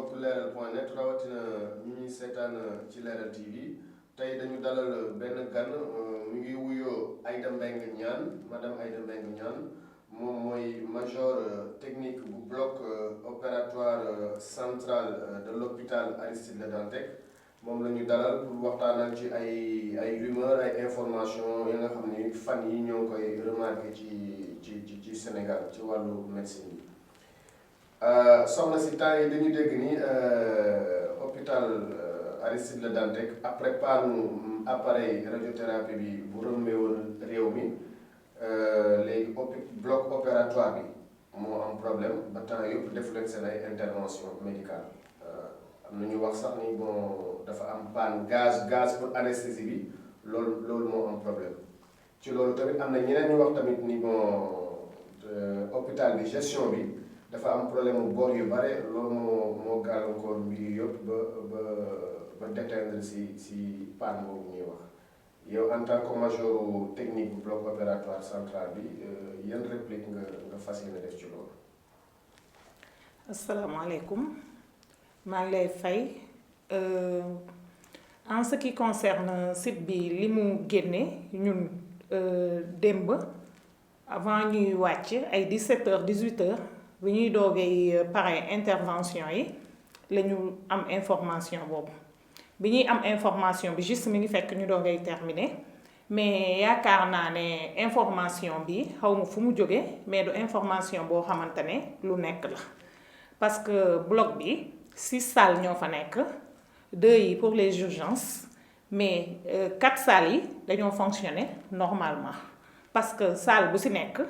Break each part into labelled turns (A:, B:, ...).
A: mbokk leeral.net rawatina ñi ñuy seetaan ci leeral TV tey dañu dalal benn gan mi ngi wuyoo Aïda Mbengue Niane madame Aïda Mbengue Niane moom mooy major technique bu bloc opératoire central de l'hôpital Aristide Le Dantec moom la ñu dalal pour waxtaanal ci ay rumeur ay information yi nga xam ni fan yi ñoo koy remarqué ci Sénégal ci wàllu médecine bi. soxna si temps yi dañu dégg ni hôpital Aristide Le Dantec après panne appareil radiothérapie bi bu rëmmee woon réew mi léegi bloc opératoire bi moo am problème ba temps yëpp def leen seen ay intervention médicale am na ñu wax sax ni bon dafa am panne gaz pour anesthésie bi loolu moo am problème ci loolu tamit am na ñeneen ñu wax tamit ni bon hôpital bi gestion bi dafa am problème mu bor yu bare loolu moo gàllankoor mbir yi yëpp ba déteindre si panne boobu ñuy wax yow en tant que major technique bu bloc opératoire central bi yan réplique nga fas yéene def ci loolu.
B: asalaamaaleykum maa ngi lay fay en ce qui concerne site bi li mu génne ñun démb avant ñuy wàcc ay 17h 18h. bi ñuy doogee pare intervention yi la ñu am information boobu bi ñuy am information bi juste mi ngi fekk ñu doogay terminer mais yaakaar naa ne information bi xaw ma fu mu jóge mais du information boo xamante ne lu nekk la parce que bloc bi 6 salles ñoo fa nekk 2 yi pour les urgences mais 4 salles yi dañoo fonctionner normalement parce que salle bu ci nekk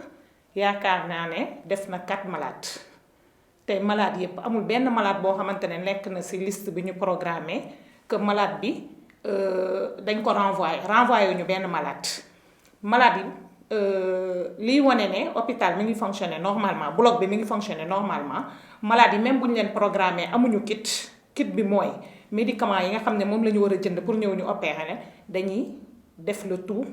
B: yaakaar naa ne def na 4 malades te malade yépp amul benn malade boo xamante ne nekk na ci liste bi ñu programmé que malade bi dañ ko renvoyé ñu benn malade yi liy wane ne hôpital mi ngi fonctionner normalement bloc bi mi ngi fonctionner normalement malade yi même bu ñu leen programmé amuñu kit bi mooy médicament yi nga xam ne moom la ñu war a jënd pour ñëw ñu opérer ne dañuy def le tout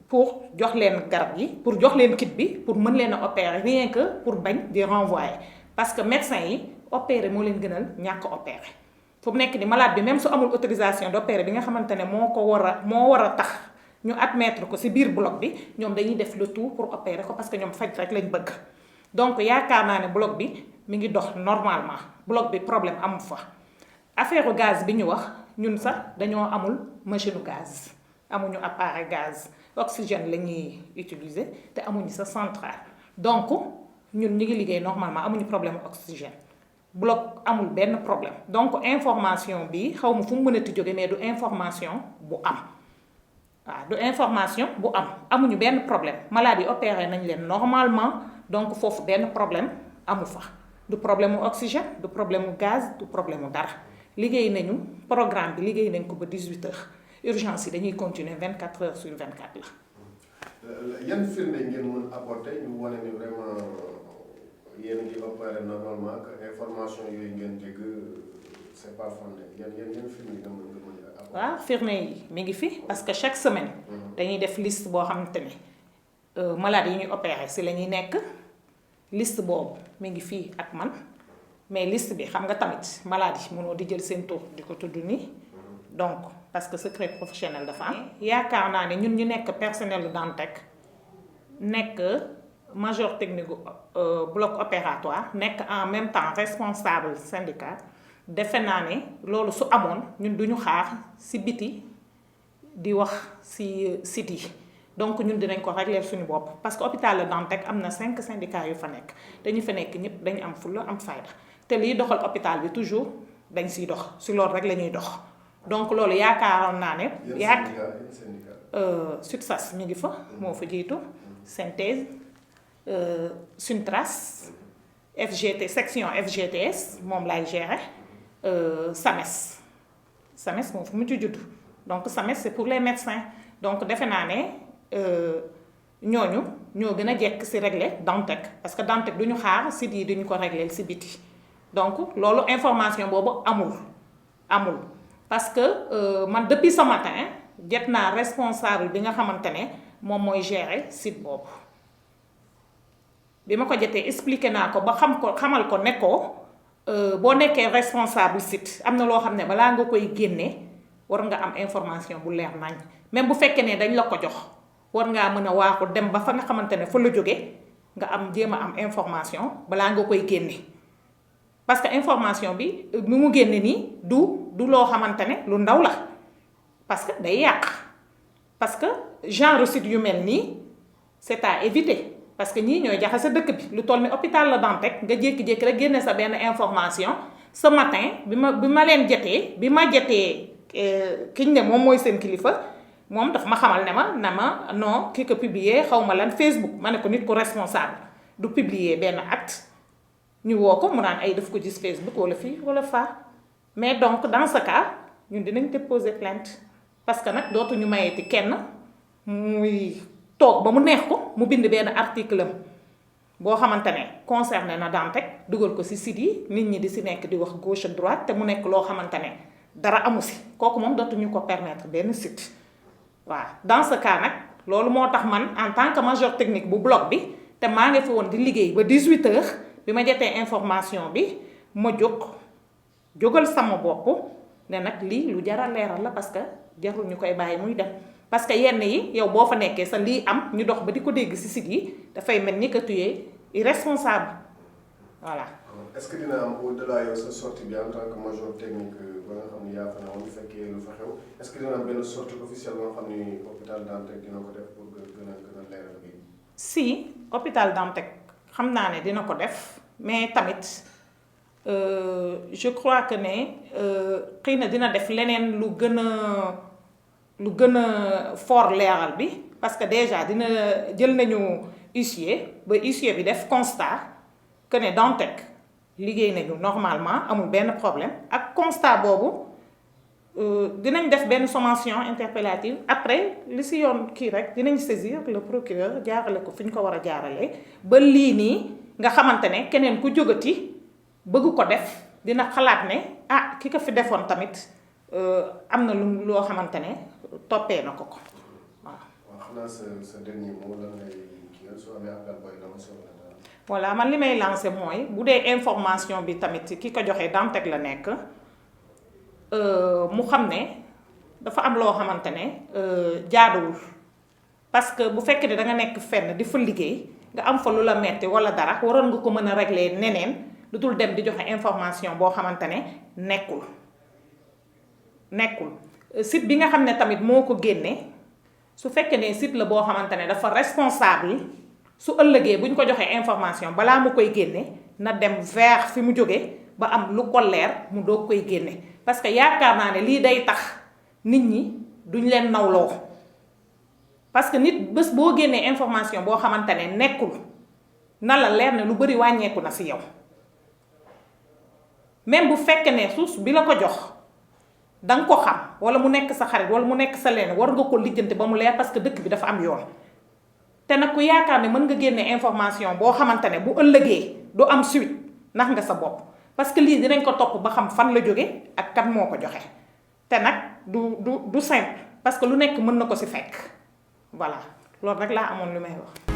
B: pour jox leen garab yi pour jox leen kit bi pour mën leen a opérer rien que pour bañ di renvoyer parce que médecin yi opérer moo leen gënal ñàkk opérer fu mu nekk ni malade bi même su amul autorisation d'opérer bi nga xamante ne moo war a tax ñu admettre ko ci biir bloc bi ñoom dañuy def le tout pour opérer ko parce que ñoom faj rek lañ bëgg donc yaakaar naa ne bloc bi mi ngi dox normalement bloc bi problème amu fa affaire gaz bi ñu wax ñun sax dañoo amul machine gaz amuñu appareil gaz oxygène la ñuy utiliser te amuñu sa centrale donc ñun ñu ngi liggéey normalement amuñu problème oxygène bloc amul benn problème donc information bi xaw ma fu mu mënati jóge mais du information bu am waaw du information bu am amuñu benn problème malade yi opéré nañ leen normalement donc foofu benn problème amu fa du problème mu oxygène du problème mu gaz du problème mu dara liggéey nañu programme bi liggéey nañ ko ba 18h. urgence yi dañuy continuer 24 heures sur 24 la.
A: yan firnde ngeen mën apporter ñu wane ni vraiment yéen a ngi opérer normalement que information yooyu ngeen dégg c'est pas fondé yan firnde nga mën apporter.
B: waaw firnde yi mi ngi fi parce que chaque semaine. dañuy def liste boo xamante ne malade yi ñuy opérer si la ñuy nekk liste boobu mi ngi fii ak man mais liste bi xam nga tamit malade yi mënoo di jël seen tur di ko tudd nii donc. parce que secret professionnel dafa am. yaakaar naa ne ñun ñu nekk personnel Dantec nekk major technique bloc opératoire nekk en même temps responsable syndicat defe naa ne loolu su amoon ñun duñu xaar ci biti di wax ci site yi donc ñun dinañ ko régler suñu bopp parce que hôpital Le Dantec am na 5 syndicats yu fa nekk dañu fa nekk ñëpp dañu am fulla am fayda te liy doxal hôpital bi toujours dañ ciy dox ci loolu rek la ñuy dox. donc loolu yaakaaroon naa ne. SUTSAS mi ngi fa. moo fa jiitu. synthèse SUNTRAS FGT section FGTS moom lay gérer SAMES moo fa mu ci judd donc SAMES c'est pour les médecins donc defe naa ne ñooñu ñoo gën a jekk ci régler Dantec parce que Dantec du ñu xaar site yi duñu ko régler ci biti donc loolu information boobu amul. parce que man depuis ce matin jot naa responsable bi nga xamante ne moom mooy gérer site boobu bi ma ko jotee expliqué naa ko ba xamal ko ne ko boo nekkee responsable site am na loo xam ne balaa nga koy génne war nga am information bu leer nañ même bu fekkee ne dañ la ko jox war ngaa mën a waaxu dem ba fa nga xamante ne fa la jóge nga am jéem a am information balaa nga koy génne parce que information bi mu génne nii du loo xamante ne lu ndaw la parce que day yàq parce que genre site yu mel nii c'est à éviter parce que ñii ñooy jaxase dëkk bi lu toll ni hôpital La Dantec nga jékki-jékki rek génne sa benn information ce matin bi ma leen jotee kiñ ne moom mooy seen kilifa moom daf ma xamal ne ma non ki ko publier xaw ma lan Facebook ma ne ko nit ku responsable du publier benn acte ñu woo ko mu naan ay daf ko gis Facebook wala fii wala faa mais donc dans ce cas ñun dinañ déposer plainte parce que nag dootuñu mayeeti kenn muy toog ba mu neex ko mu bind benn article am boo xamante ne concerné na Dantec dugal ko ci site yi nit ñi di ci nekk di wax gauche droite te mu nekk loo xamante ne dara amu ci kooku moom dootuñu ko permettre benn site waaw dans ce cas nag loolu moo tax man en tant que major technique bu bloc bi te maa ngi fi woon di liggéey ba 18h bi ma jotee information bi ma jógal sama bopp ne nag lii lu jar a leeral la parce que jarul ñu koy bàyyi muy dem parce que yenn yi yow boo fa nekkee sa lii am ñu dox ba di ko dégg ci site yi dafay mel ni que tu es irresponsable voilà.
A: est-ce que dina am au-delà yow sa sortie bi en tant que major technique ba nga xam ne yaa fa ne woon fekkee lu fa xew est-ce que dina am benn sortie officielle ba nga xam ni hôpital Dantec dina ko def pour gën a leeral bi. si hôpital Dantec xam naa ne dina ko def mais tamit je crois que ne xëy na dina def leneen lu gën a fort leeral bi parce que déjà dina jël nañu huissier ba huissier bi def constat que ne Dantec liggéey nañu normalement amul benn problème ak constat boobu dinañ def benn sommation interpellative après li si yoon kii rek dinañ saisir le procureur jaarale ko fi ñu ko war a jaaralee ba lii nii nga xamante ne keneen ku jógati bëgg ko def dina xalaat ne ah ki ko fi defoon tamit am na lu loo xamante ne toppee na ko waaw. waaw xanaa sa dernier mot lan ngay kii soo amee appel booy lancer wala dara.
B: voilà man li may lancer mooy bu dee information bi tamit ki ko joxee Dantec la nekk mu xam ne dafa am loo xamante ne jaaduwul parce que bu fekkee ne da nga nekk fenn di fa liggéey nga am fa lu la metti wala dara waroon nga ko mën a régler neneen lu dul dem di joxe information boo xamante ne nekkul site bi nga xam ne tamit moo ko génne su fekkee ne site la boo xamante ne dafa responsable su ëllëgee bu ñu ko joxee information balaa mu koy génne na dem vers fi mu jógee ba am lu ko leer mu doog koy génne parce que yaakaar naa ne lii day tax nit ñi duñ leen nawloo parce que nit bés boo génnee information boo xamante ne nekkul na la leer ne lu bari wàññeeku na ci yow même bu fekkee ne source bi la ko jox danga ko xam wala mu nekk sa xarit wala mu nekk sa leen war nga ko lijjanti ba mu leer parce que dëkk bi dafa am yoon te nag ku yaakaar ne mën nga génne information boo xamante ne bu ëllëgee du am suite nax nga sa bopp parce que lii dinañ ko topp ba xam fan la jóge ak kan moo ko joxe te nag du simple parce que lu nekk mën na ko ci fekk voilà loolu rek laa amoon lu may wax.